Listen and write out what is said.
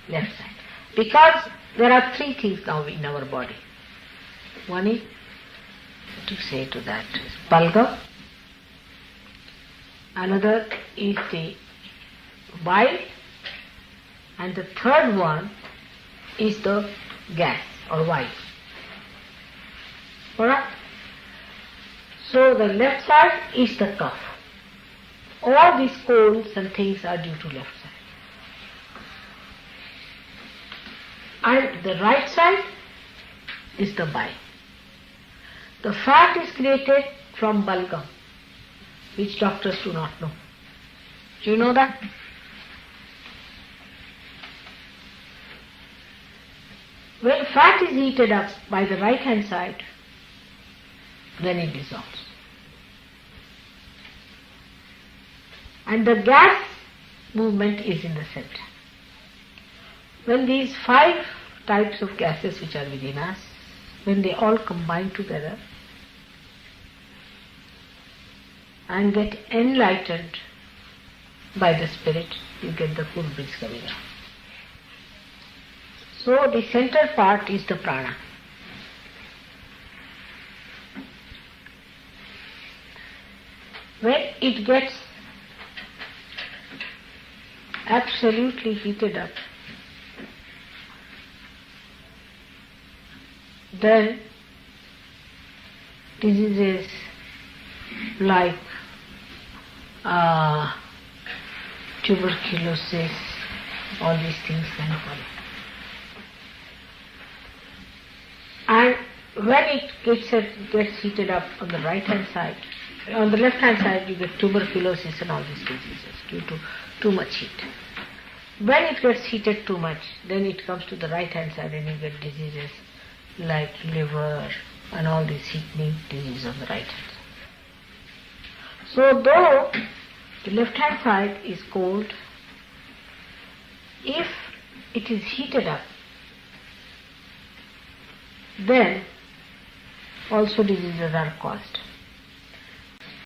left side. Because there are three things now in our body. One is, to say to that, is bulgum. Another is the bile. And the third one is the gas or bile. Alright? So the left side is the cough. All these colds and things are due to left side. And the right side is the bile. The fat is created from bulgum, which doctors do not know. Do you know that? When fat is heated up by the right hand side, then it dissolves. And the gas movement is in the center. When these 5 types of gases which are within us, when they all combine together and get enlightened by the spirit, you get the cool breeze coming out. So the center part is the prana. When it gets absolutely heated up, then diseases like tuberculosis, all these things can follow. And when it gets heated up on the right hand side, on the left hand side you get tuberculosis and all these diseases due to too much heat. When it gets heated too much, then it comes to the right hand side and you get diseases like liver and all these heating diseases on the right hand side. So though the left hand side is cold, if it is heated up, then also diseases are caused.